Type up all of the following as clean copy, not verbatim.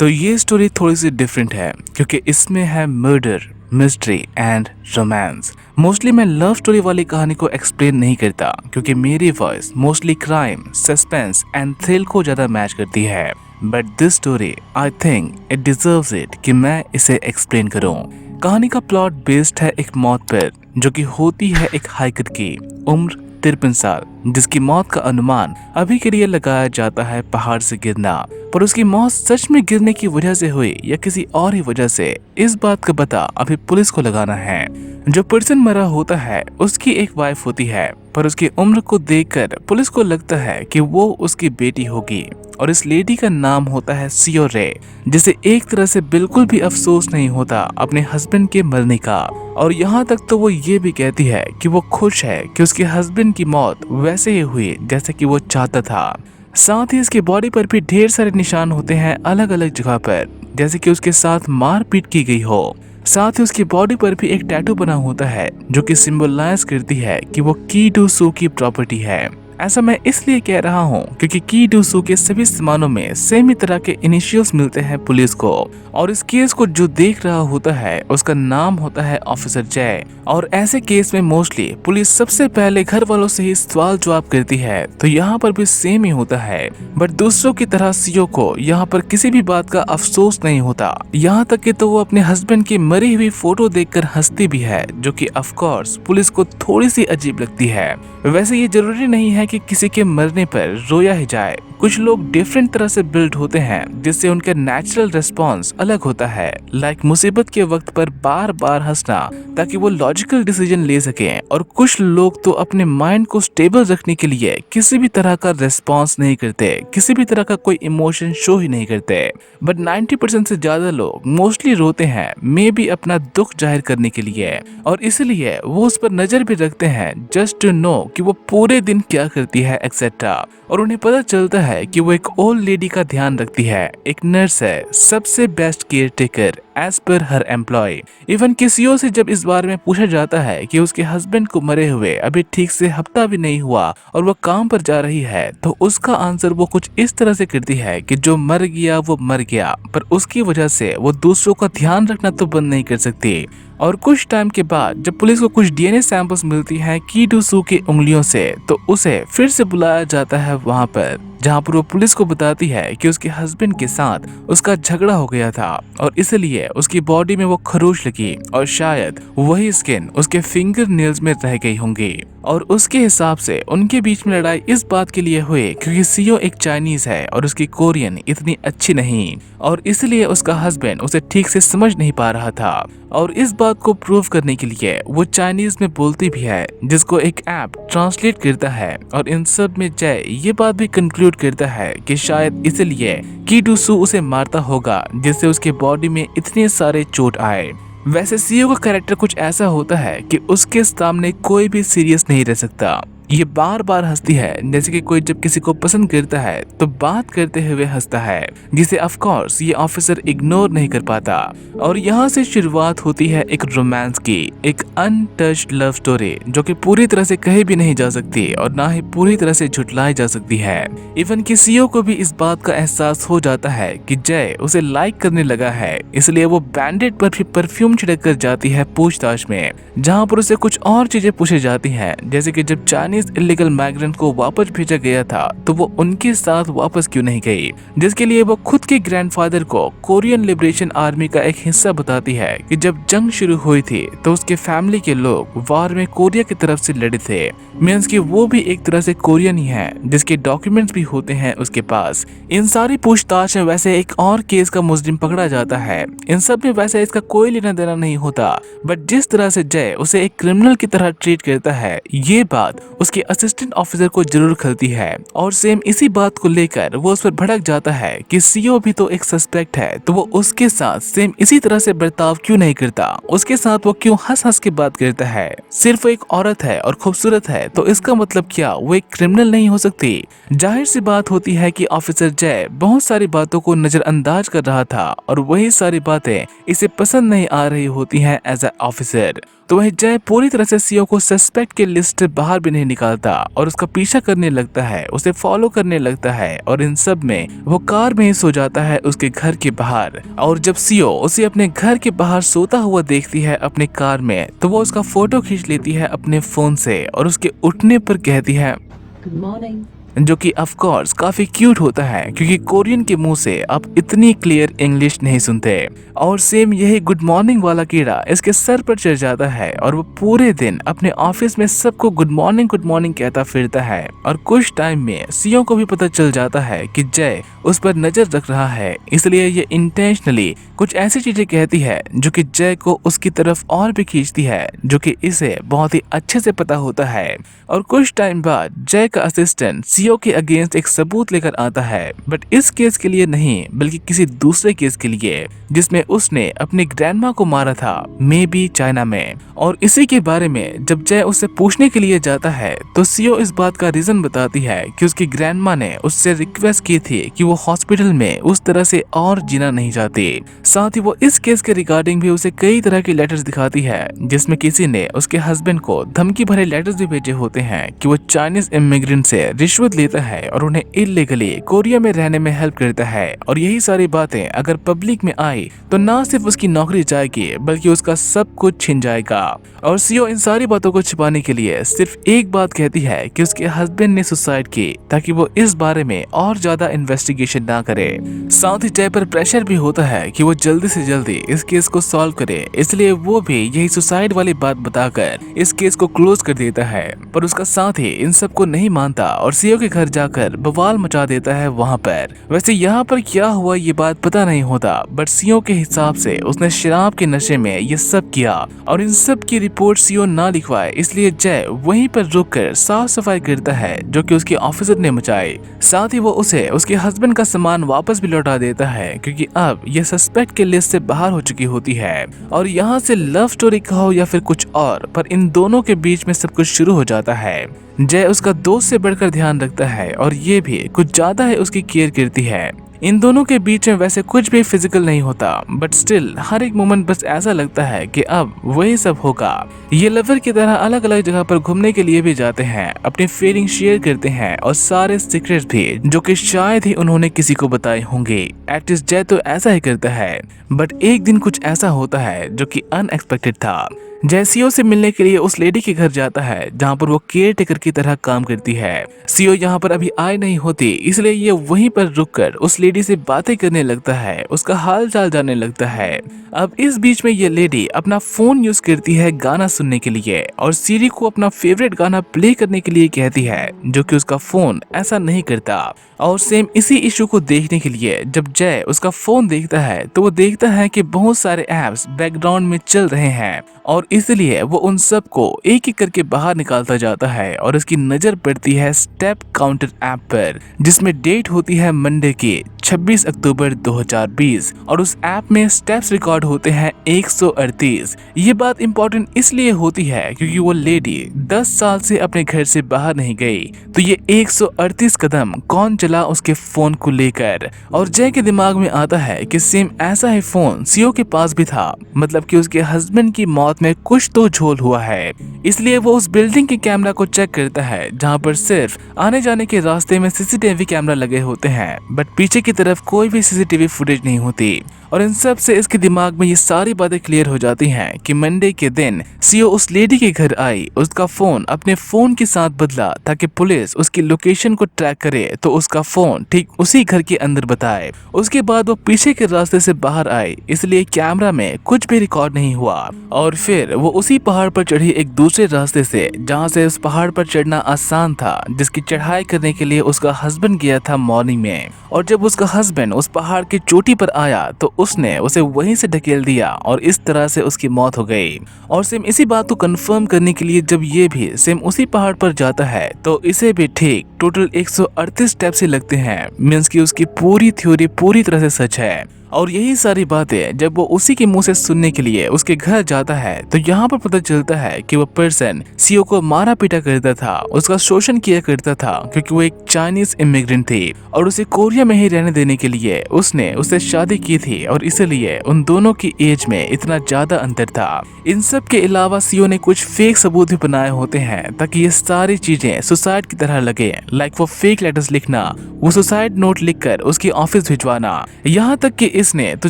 तो ये स्टोरी थोड़ी सी डिफरेंट है क्योंकि इसमें है murder, mystery and romance. Mostly मैं लव स्टोरी वाली कहानी को एक्सप्लेन नहीं करता क्योंकि मेरी voice mostly crime, suspense and thrill को ज्यादा मैच करती है। But this story I think it deserves it कि मैं इसे एक्सप्लेन करूं। कहानी का प्लॉट बेस्ड है एक मौत पर जो कि होती है एक हाइकर की, उम्र 53 साल, जिसकी मौत का अनुमान अभी के लिए लगाया जाता है पहाड़ से गिरना। पर उसकी मौत सच में गिरने की वजह से हुई या किसी और ही वजह से, इस बात का पता अभी पुलिस को लगाना है। जो पर्सन मरा होता है उसकी एक वाइफ होती है, पर उसकी उम्र को देखकर पुलिस को लगता है कि वो उसकी बेटी होगी और इस लेडी का नाम होता है सियो रे, जिसे एक तरह से बिल्कुल भी अफसोस नहीं होता अपने हस्बैंड के मरने का। और यहाँ तक तो वो ये भी कहती है कि वो खुश है कि उसके हस्बैंड की मौत वैसे ही हुई जैसे कि वो चाहता था। साथ ही इसकी बॉडी पर भी ढेर सारे निशान होते हैं अलग अलग जगह पर, जैसे कि उसके साथ मारपीट की गई हो। साथ ही उसकी बॉडी पर भी एक टैटू बना होता है जो कि सिंबलाइज करती है कि वो की डू सू की प्रॉपर्टी है। ऐसा मैं इसलिए कह रहा हूँ क्योंकि की डू सू के सभी सामानों में सेम ही तरह के इनिशियल्स मिलते हैं पुलिस को, और इस केस को जो देख रहा होता है उसका नाम होता है ऑफिसर जय। और ऐसे केस में मोस्टली पुलिस सबसे पहले घर वालों से ही सवाल जवाब करती है, तो यहाँ पर भी सेम ही होता है। बट दूसरों की तरह सीओ को यहाँ पर किसी भी बात का अफसोस नहीं होता, यहाँ तक कि तो वो अपने हस्बैंड की मरी हुई फोटो देखकर हंसती भी है, जो कि ऑफ कोर्स पुलिस को थोड़ी सी अजीब लगती है। वैसे ये जरूरी नहीं है कि किसी के मरने पर रोया ही जाए। कुछ लोग डिफरेंट तरह से बिल्ड होते हैं जिससे उनका नेचुरल रिस्पॉन्स अलग होता है। लाइक मुसीबत के वक्त पर बार बार हंसना ताकि वो लॉजिकल डिसीजन ले सकें। और कुछ लोग तो अपने माइंड को स्टेबल रखने के लिए किसी भी तरह का रिस्पॉन्स नहीं करते, किसी भी तरह का कोई इमोशन शो ही नहीं करते। बट 90% से ज्यादा लोग मोस्टली रोते हैं, मे बी अपना दुख जाहिर करने के लिए, और इसलिए वो उस पर नजर भी रखते हैं जस्ट टू नो कि वो पूरे दिन क्या करती है एक्सेट्रा। और उन्हें पता चलता है कि वो एक ओल्ड लेडी का ध्यान रखती है, एक नर्स है, सबसे best care taker as per हर एम्प्लॉय। इवन किसी से जब इस बारे में पूछा जाता है कि उसके हस्बैंड को मरे हुए अभी ठीक से हफ्ता भी नहीं हुआ और वो काम पर जा रही है, तो उसका आंसर वो कुछ इस तरह से करती है कि जो मर गया वो मर गया, पर उसकी वजह से वो दूसरों का ध्यान रखना तो बंद नहीं कर सकती। और कुछ टाइम के बाद जब पुलिस को कुछ डीएनए सैंपल्स मिलती हैं की डू सू की उंगलियों से, तो उसे फिर से बुलाया जाता है वहां पर, जहां पर वो पुलिस को बताती है कि उसके हस्बैंड के साथ उसका झगड़ा हो गया था और इसलिए उसकी बॉडी में वो खरोच लगी और शायद वही स्किन उसके फिंगर नेल्स में रह गई होंगी। और उसके हिसाब से उनके बीच में लड़ाई इस बात के लिए हुई क्योंकि सीओ एक चाइनीज है और उसकी कोरियन इतनी अच्छी नहीं, और इसलिए उसका हस्बैंड उसे ठीक से समझ नहीं पा रहा था। और इस बात को प्रूव करने के लिए वो चाइनीज में बोलती भी है, जिसको एक ऐप ट्रांसलेट करता है। और इन सब में जय ये बात भी कंक्लूड करता है कि शायद इसलिए की डू सू उसे मारता होगा जिससे उसके बॉडी में इतने सारे चोट आए। वैसे सीओ का कैरेक्टर कुछ ऐसा होता है कि उसके सामने कोई भी सीरियस नहीं रह सकता। ये बार बार हंसती है, जैसे कि कोई जब किसी को पसंद करता है तो बात करते हुए हंसता है, जिसे ऑफ कोर्स ये ऑफिसर इग्नोर नहीं कर पाता। और यहाँ से शुरुआत होती है एक रोमांस की, एक अनटच्ड लव स्टोरी जो कि पूरी तरह से कहीं भी नहीं जा सकती और ना ही पूरी तरह से झुटलाई जा सकती है। इवन कि सीओ को भी इस बात का एहसास हो जाता है कि जय उसे लाइक करने लगा है, इसलिए वो बैंडेड पर भी परफ्यूम छिड़क कर जाती है पूछताछ में, जहाँ पर उसे कुछ और चीजें पूछी जाती हैं, जैसे कि जब चाइनीज इलीगल माइग्रेंट को वापस भेजा गया था तो वो उनके साथ वापस क्यों नहीं गई, जिसके लिए वो खुद के ग्रैंडफादर को कोरियन लिबरेशन आर्मी का एक हिस्सा बताती है कि जब जंग शुरू हुई थी तो उसके फैमिली के लोग वार में कोरिया की तरफ से लड़े थे। मींस कि वो भी एक तरह से कोरियन ही है, जिसके डॉक्यूमेंट्स भी होते हैं उसके पास। इन सारी पूछताछ में वैसे एक और केस का मुजरिम पकड़ा जाता है। इन सब में वैसे इसका कोई लेना देना नहीं होता, बट जिस तरह से जय उसे एक क्रिमिनल की तरह ट्रीट करता है, ये बात उसके असिस्टेंट ऑफिसर को जरूर खलती है। और सेम इसी बात को लेकर वो उस पर भड़क जाता है कि सीओ भी तो एक सस्पेक्ट है, तो वो उसके साथ सेम इसी तरह से बर्ताव क्यों नहीं करता, उसके साथ वो क्यों हंस हंस के बात करता है। सिर्फ वो एक औरत है और खूबसूरत है तो इसका मतलब क्या वो एक क्रिमिनल नहीं हो सकती। जाहिर सी बात होती है कि ऑफिसर जय बहुत सारी बातों को नजरअंदाज कर रहा था और वही सारी बातें इसे पसंद नहीं आ रही होती हैं एज ए ऑफिसर। तो वह जय पूरी तरह से सीओ को सस्पेक्ट के लिस्ट से बाहर भी नहीं निकालता और उसका पीछा करने लगता है, उसे फॉलो करने लगता है और इन सब में वो कार में ही सो जाता है उसके घर के बाहर। और जब सीओ उसे अपने घर के बाहर सोता हुआ देखती है अपने कार में, तो वो उसका फोटो खींच लेती है अपने फोन से और उसके उठने पर कहती है गुड मॉर्निंग। जो कि ऑफ कोर्स काफी क्यूट होता है क्योंकि कोरियन के मुंह से आप इतनी क्लियर इंग्लिश नहीं सुनते। और सेम यही गुड मॉर्निंग वाला कीड़ा इसके सर पर चढ़ जाता है और वो पूरे दिन अपने ऑफिस में सबको गुड मॉर्निंग कहता फिरता है। और कुछ टाइम में सीओ को भी पता चल जाता है कि जय उस पर नजर रख रहा है, इसलिए ये इंटेंशनली कुछ ऐसी चीजें कहती है जो कि जय को उसकी तरफ और भी खींचती है, जो कि इसे बहुत ही अच्छे से पता होता है। और कुछ टाइम बाद जय का असिस्टेंट सीओ के अगेंस्ट एक सबूत लेकर आता है, बट इस केस के लिए नहीं बल्कि किसी दूसरे केस के लिए जिसमें उसने अपनी ग्रैंडमा को मारा था, मे बी चाइना में। और इसी के बारे में जब जय उससे पूछने के लिए जाता है तो सीओ इस बात का रीजन बताती है कि उसकी ग्रैंडमा ने उससे रिक्वेस्ट की थी कि वो हॉस्पिटल में उस तरह से और जीना नहीं चाहती। साथ ही वो इस केस के रिगार्डिंग भी उसे कई तरह के लेटर्स दिखाती है जिसमें किसी ने उसके हस्बैंड को धमकी भरे लेटर्स भी भेजे होते हैं कि वो चाइनीज इमिग्रेंट से रिश्वत लेता है और उन्हें इलीगली कोरिया में रहने में हेल्प करता है। और यही सारी बातें अगर पब्लिक में आई तो ना सिर्फ उसकी नौकरी जाएगी बल्कि उसका सब कुछ छिन जाएगा। और सीओ इन सारी बातों को छिपाने के लिए सिर्फ एक बात कहती है कि उसके हस्बैंड ने सुसाइड की ताकि वो इस बारे में और ज्यादा इन्वेस्टिगेशन ना करे। साथ ही जय पर प्रेशर भी होता है कि वो जल्दी से जल्दी इस केस को सॉल्व करे, इसलिए वो भी यही सुसाइड वाली बात बताकर इस केस को क्लोज कर देता है। पर उसका साथ ही इन सब को नहीं मानता और सीओ के घर जाकर बवाल मचा देता है वहाँ पर। वैसे यहाँ पर क्या हुआ ये बात पता नहीं होता, बट सीओ के हिसाब से उसने शराब के नशे में ये सब किया और इन सब की रिपोर्ट सीओ ना लिखवाए, इसलिए जय वहीं पर रुककर साफ सफाई करता है जो कि उसके ऑफिसर ने मचाई। साथ ही वो उसे उसके हस्बैंड का सामान वापस भी लौटा देता है क्योंकि अब ये सस्पेक्ट के लिस्ट से बाहर हो चुकी होती है। और यहाँ से लव स्टोरी कहो या फिर कुछ और, पर इन दोनों के बीच में सब कुछ शुरू हो जाता है। जय उसका दोस्त से बढ़कर ध्यान रखता है और ये भी कुछ ज्यादा है उसकी केयर करती है। इन दोनों के बीच में वैसे कुछ भी फिजिकल नहीं होता, बट स्टिल हर एक मोमेंट बस ऐसा लगता है कि अब वही सब होगा। ये लवर की तरह अलग अलग जगह पर घूमने के लिए भी जाते हैं, अपनी फीलिंग शेयर करते हैं और सारे सीक्रेट्स भी जो कि शायद ही उन्होंने किसी को बताए होंगे। एटलीस्ट जय तो ऐसा ही करता है। बट एक दिन कुछ ऐसा होता है जो कि अनएक्सपेक्टेड था। जय सीओ से मिलने के लिए उस लेडी के घर जाता है जहाँ पर वो केयर टेकर की तरह काम करती है। सीओ यहाँ पर अभी आई नहीं होती, इसलिए ये वहीं पर रुककर उस लेडी से बातें करने लगता है, उसका हाल चाल जानने लगता है। अब इस बीच में ये लेडी अपना फोन यूज करती है गाना सुनने के लिए और सीरी को अपना फेवरेट गाना प्ले करने के लिए कहती है, जो कि उसका फोन ऐसा नहीं करता। और सेम इसी इशू को देखने के लिए जब जय उसका फोन देखता है तो वो देखता है कि बहुत सारे ऐप्स बैकग्राउंड में चल रहे हैं और इसलिए वो उन सब को एक एक करके बाहर निकालता जाता है और उसकी नजर पड़ती है स्टेप काउंटर ऐप पर, जिसमें डेट होती है मंडे की 26 अक्टूबर 2020 और उस ऐप में स्टेप्स रिकॉर्ड होते हैं 138। ये बात इंपॉर्टेंट इसलिए होती है क्योंकि वो लेडी 10 साल से अपने घर से बाहर नहीं गई, तो ये 138 कदम कौन चला उसके फोन को लेकर। और जय के दिमाग में आता है कि सेम ऐसा ही फोन सीओ के पास भी था, मतलब कि उसके हस्बैंड की मौत में कुछ तो झोल हुआ है। इसलिए वो उस बिल्डिंग के कैमरा को चेक करता है जहाँ पर सिर्फ आने जाने के रास्ते में सीसीटीवी कैमरा लगे होते हैं, बट पीछे की तरफ कोई भी सीसीटीवी फुटेज नहीं होती। और इन सब से इसके दिमाग में ये सारी बातें क्लियर हो जाती हैं कि मंडे के दिन सीओ उस लेडी के घर आई, उसका फोन अपने फोन के साथ बदला ताकि पुलिस उसकी लोकेशन को ट्रैक करे तो उसका फोन ठीक उसी घर के अंदर बताए। उसके बाद वो पीछे के रास्ते से बाहर आई, इसलिए कैमरा में कुछ भी रिकॉर्ड नहीं हुआ। और फिर वो उसी पहाड़ पर चढ़ी एक दूसरे रास्ते से जहाँ से उस पहाड़ पर चढ़ना आसान था, जिसकी चढ़ाई करने के लिए उसका हस्बैंड गया था मॉर्निंग में। और जब उसका हस्बैंड उस पहाड़ की चोटी पर आया तो उसने उसे वहीं से ढकेल दिया और इस तरह से उसकी मौत हो गई। और सेम इसी बात को कंफर्म करने के लिए जब ये भी सेम उसी पहाड़ पर जाता है तो इसे भी ठीक टोटल 138 स्टेप्स ही लगते हैं। मींस कि उसकी पूरी थ्योरी पूरी तरह से सच है। और यही सारी बातें जब वो उसी के मुंह से सुनने के लिए उसके घर जाता है तो यहाँ पर पता चलता है कि वो पर्सन सीओ को मारा पीटा करता था, उसका शोषण किया करता था क्योंकि वो एक चाइनीज इमिग्रेंट थी और उसे कोरिया में ही रहने देने के लिए उसने उससे शादी की थी और इसलिए उन दोनों की एज में इतना ज्यादा अंतर था। इन सब के अलावा सीओ ने कुछ फेक सबूत भी बनाए होते हैं ताकि ये सारी चीजें सुसाइड की तरह लगे, लाइक वो फेक लेटर्स लिखना, वो सुसाइड नोट लिखकर उसके ऑफिस भिजवाना, यहाँ तक कि इसने तो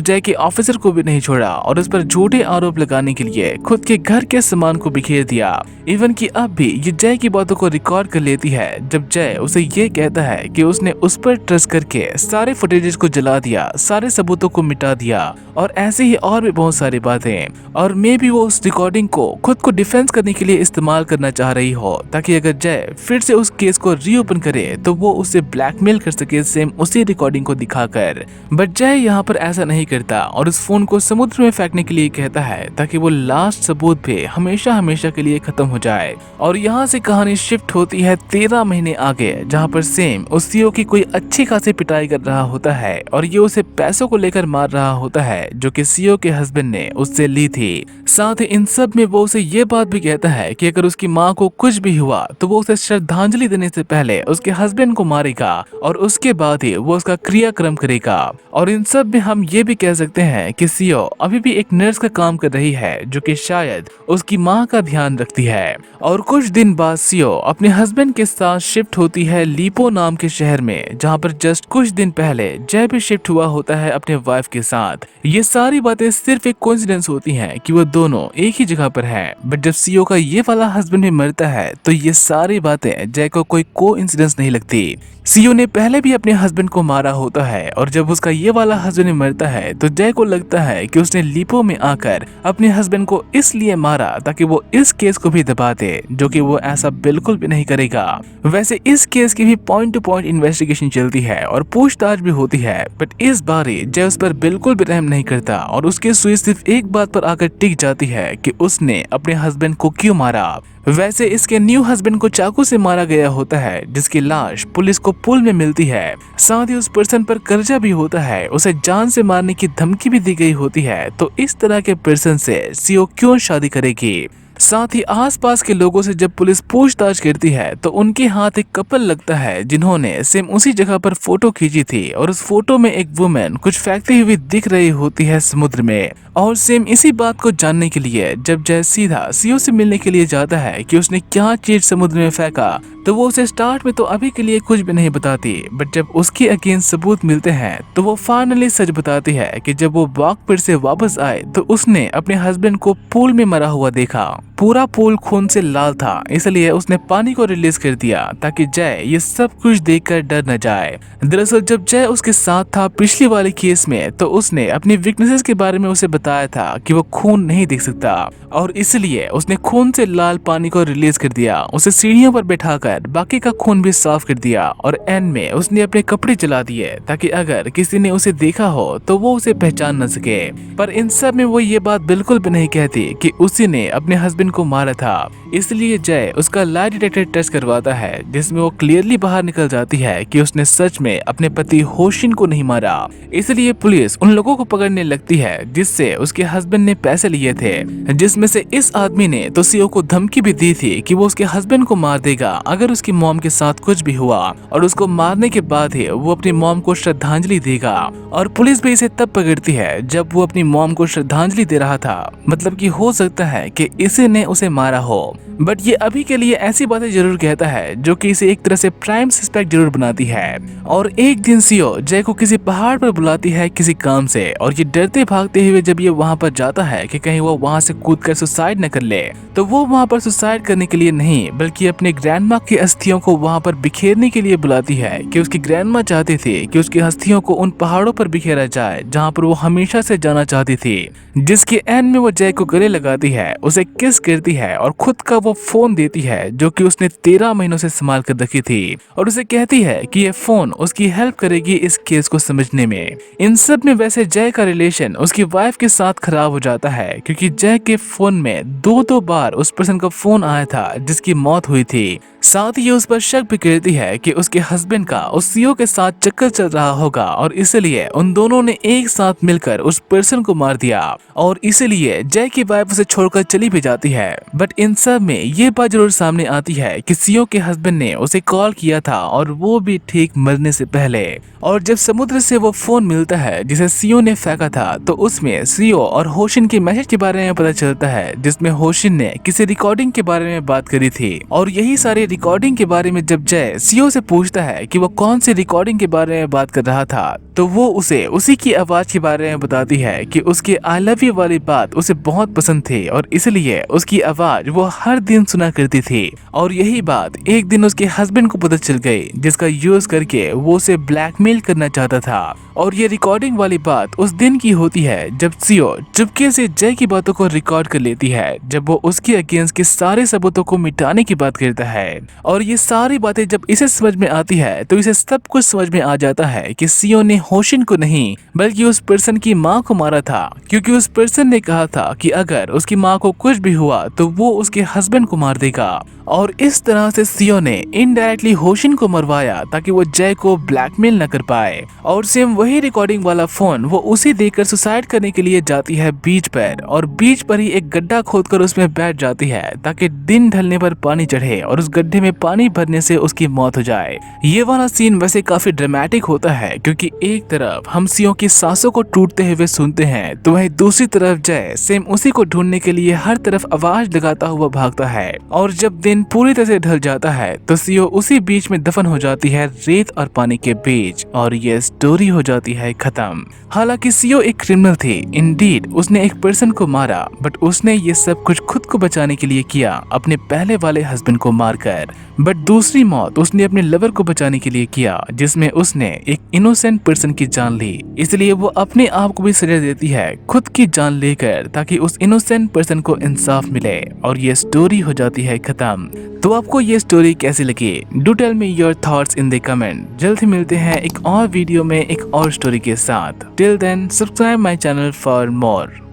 जय के ऑफिसर को भी नहीं छोड़ा और उस पर झूठे आरोप लगाने के लिए खुद के घर के सामान को बिखेर दिया। इवन कि अब भी ये जय की बातों को रिकॉर्ड कर लेती है जब जय उसे ये कहता है कि उसने उस पर ट्रस्ट करके सारे फुटेजेस को जला दिया, सारे सबूतों को मिटा दिया और ऐसे ही और भी बहुत सारी बातें। और मे भी वो उस रिकॉर्डिंग को खुद को डिफेंस करने के लिए इस्तेमाल करना चाह रही हो ताकि अगर जय फिर से उस केस को रीओपन करे तो वो उसे ब्लैकमेल कर सके सेम उसी रिकॉर्डिंग को दिखाकर। बट जय यहाँ पर ऐसा नहीं करता और उस फोन को समुद्र में फेंकने के लिए कहता है ताकि वो लास्ट सबूत भी हमेशा हमेशा के लिए खत्म हो जाए। और यहाँ से कहानी शिफ्ट होती है 13 महीने आगे, जहाँ पर सेम उस सीओ की कोई अच्छी खासी पिटाई कर रहा होता है और ये उसे पैसों को लेकर मार रहा होता है जो कि सीओ के हस्बैंड ने उससे ली थी। साथ ही इन सब में वो उसे ये बात भी कहता है कि अगर उसकी माँ को कुछ भी हुआ तो वो उसे श्रद्धांजलि देने से पहले उसके हस्बैंड को मारेगा और उसके बाद ही वो उसका क्रियाक्रम करेगा। और इन सब में हम ये भी कह सकते हैं कि सीओ अभी भी एक नर्स का काम कर रही है जो कि शायद उसकी माँ का ध्यान रखती है। और कुछ दिन बाद सीओ अपने हस्बैंड के साथ शिफ्ट होती है लीपो नाम के शहर में, जहाँ पर जस्ट कुछ दिन पहले जय भी शिफ्ट हुआ होता है अपने वाइफ के साथ। ये सारी बातें सिर्फ एक कोइंसिडेंस होती हैं कि वो दोनों एक ही जगह पर हैं। बट जब सीओ का ये वाला हस्बैंड भी मरता है तो ये सारी बातें जय को कोई कोइंसिडेंस नहीं लगती। सीओ ने पहले भी अपने हस्बैंड को मारा होता है और जब उसका ये वाला हस्बैंड मरता है तो जय को लगता है कि उसने लीपो में आकर अपने हस्बैंड को इसलिए मारा ताकि वो इस केस को भी दबा दे, जो कि वो ऐसा बिल्कुल भी नहीं करेगा। वैसे इस केस की भी पॉइंट टू पॉइंट इन्वेस्टिगेशन चलती है और पूछताछ भी होती है, बट इस बार जय उस पर बिल्कुल भी रहम नहीं करता और उसकी सुई सिर्फ एक बात पर आकर टिक जाती है कि उसने अपने हस्बैंड को क्यों मारा। वैसे इसके न्यू हस्बैंड को चाकू से मारा गया होता है जिसकी लाश पुलिस को पुल में मिलती है। साथ ही उस पर्सन पर कर्जा भी होता है, उसे जान से मारने की धमकी भी दी गई होती है। तो इस तरह के पर्सन से सीओ क्यों शादी करेगी? साथ ही आसपास के लोगों से जब पुलिस पूछताछ करती है तो उनके हाथ एक कपल लगता है जिन्होंने सेम उसी जगह पर फोटो खींची थी और उस फोटो में एक वुमेन कुछ फेंकती हुई दिख रही होती है समुद्र में। और सेम इसी बात को जानने के लिए जब जय सीधा सीओ से मिलने के लिए जाता है कि उसने क्या चीज समुद्र में फेंका तो वो उसे स्टार्ट में तो अभी के लिए कुछ भी नहीं बताती, बट जब उसके अगेंस्ट सबूत मिलते हैं तो वो फाइनली सच बताती है कि जब वो वॉक पर से वापस आए तो उसने अपने हस्बैंड को पूल में मरा हुआ देखा। पूरा पूल खून से लाल था, इसलिए उसने पानी को रिलीज कर दिया ताकि जय ये सब कुछ देखकर डर न जाए। दरअसल जब जय उसके साथ था पिछली वाले केस में तो उसने अपनी वीकनेसेस के बारे में उसे बताया था कि वो खून नहीं देख सकता और इसलिए उसने खून से लाल पानी को रिलीज कर दिया। उसे सीढ़ियों पर बैठाकर बाकी का खून भी साफ कर दिया और एंड में उसने अपने कपड़े जला दिए ताकि अगर किसी ने उसे देखा हो तो वो उसे पहचान न सके। पर इन सब में वो ये बात बिल्कुल भी नहीं कहती कि उसी ने अपने हस्बैंड को मारा था। इसलिए जय उसका लाई डिटेक्टर टेस्ट करवाता है जिसमें वो क्लियरली बाहर निकल जाती है कि उसने सच में अपने पति होशिन को नहीं मारा। इसलिए पुलिस उन लोगों को पकड़ने लगती है जिससे उसके हस्बैंड ने पैसे लिए थे, जिसमें से इस आदमी ने तो सीओ को धमकी भी दी थी कि वो उसके हस्बैंड को मार देगा अगर उसकी मॉम के साथ कुछ भी हुआ और उसको मारने के बाद ही वो अपनी मॉम को श्रद्धांजलि देगा। और पुलिस भी इसे तब पकड़ती है जब वो अपनी मॉम को श्रद्धांजलि दे रहा था, मतलब कि हो सकता है कि इसी ने उसे मारा हो। बट ये अभी के लिए ऐसी बातें जरूर कहता है जो कि इसे एक तरह से प्राइम सस्पेक्ट जरूर बनाती है। और एक दिन सीओ जय को किसी पहाड़ पर बुलाती है किसी काम से और ये डरते भागते हुए जब ये वहाँ पर जाता है कि कहीं वो वहाँ से कूदकर सुसाइड न कर ले, तो वो वहाँ पर सुसाइड करने के लिए नहीं बल्कि अपने ग्रैंडमा की अस्थियों को वहाँ पर बिखेरने के लिए बुलाती है कि उसकी ग्रैंडमा चाहती थी कि उसकी अस्थियों को उन पहाड़ों पर बिखेरा जाए जहाँ पर वो हमेशा से जाना चाहती थी। जिसके एंड में वो जय को गले लगाती है, उसे किस करती है और खुद का वो फोन देती है जो कि उसने 13 महीनों से संभाल कर रखी थी और उसे कहती है कि ये फोन उसकी हेल्प करेगी इस केस को समझने में। इन सब में वैसे जय का रिलेशन उसकी वाइफ के साथ खराब हो जाता है क्योंकि जय के फोन में दो बार उस पर्सन का फोन आया था जिसकी मौत हुई थी। साथ ही उस पर शक भी करती है कि उसके हस्बैंड का उस सीओ के साथ चक्कर चल रहा होगा और इसलिए उन दोनों ने एक साथ मिलकर उस पर्सन को मार दिया और इसलिए जय की वाइफ उसे छोड़कर चली भी जाती है। बट इन सब में ये बात जरूर सामने आती है कि सीओ के हस्बैंड ने उसे कॉल किया था और वो भी ठीक मरने से पहले। और जब समुद्र से वो फोन मिलता है जिसे सीओ ने फेंका था तो उसमें सीओ और होशिन के मैसेज के बारे में पता चलता है जिसमें होशिन ने किसी रिकॉर्डिंग के बारे में बात करी थी। और यही सारी रिकॉर्डिंग के बारे में जब जय सीओ से पूछता है कि वो कौन सी रिकॉर्डिंग के बारे में बात कर रहा था तो वो उसे उसी की आवाज के बारे में बताती है कि उसके आई लव यू वाली बात उसे बहुत पसंद थी और इसलिए उसकी आवाज वो हर दिन सुना करती थी। और यही बात एक दिन उसके हस्बैंड को पता चल गई जिसका यूज करके वो उसे ब्लैकमेल करना चाहता था। और ये रिकॉर्डिंग वाली बात उस दिन की होती है जब सीओ चुपके से जय की बातों को रिकॉर्ड कर लेती है जब वो उसके अगेंस्ट के सारे सबूतों को मिटाने की बात करता है। और ये सारी बातें जब इसे समझ में आती है तो इसे सब कुछ समझ में आ जाता है कि सीओ ने होशिन को नहीं बल्कि उस पर्सन की माँ को मारा था क्योंकि उस पर्सन ने कहा था कि अगर उसकी माँ को कुछ भी हुआ तो वो उसके हस्बैंड को मार देगा। और इस तरह से सीओ ने इनडायरेक्टली होशिन को मरवाया ताकि वो जय को ब्लैकमेल न कर पाए। और सेम वही रिकॉर्डिंग वाला फोन वो उसे देकर सुसाइड करने के लिए जाती है बीच पर और बीच पर ही एक गड्ढा खोदकर उसमें बैठ जाती है ताकि दिन ढलने पर पानी चढ़े और उस गड्ढे में पानी भरने से उसकी मौत हो जाए। ये वाला सीन वैसे काफी ड्रामेटिक होता है क्योंकि एक तरफ हम सीओ की सांसों को टूटते हुए सुनते हैं तो वहीं दूसरी तरफ जय सेम उसी को ढूंढने के लिए हर तरफ आवाज लगाता हुआ भागता है। और जब दिन पूरी तरह से ढल जाता है तो सीओ उसी बीच में दफन हो जाती है रेत और पानी के बीच और ये स्टोरी हो जाती है खत्म। हालांकि सीओ एक क्रिमिनल थी, इंडीड उसने एक पर्सन को मारा बट उसने ये सब कुछ खुद को बचाने के लिए किया अपने पहले वाले हस्बैंड को मारकर। बट दूसरी मौत उसने अपने लवर को बचाने के लिए किया जिसमें उसने एक इनोसेंट पर्सन की जान ली। इसलिए वो अपने आप को भी सजा देती है खुद की जान लेकर ताकि उस इनोसेंट पर्सन को इंसाफ मिले और ये स्टोरी हो जाती है खत्म। तो आपको ये स्टोरी कैसी लगी? Do tell me your thoughts in the comment. जल्द ही मिलते हैं एक और वीडियो में एक और स्टोरी के साथ। Till then subscribe my channel for more.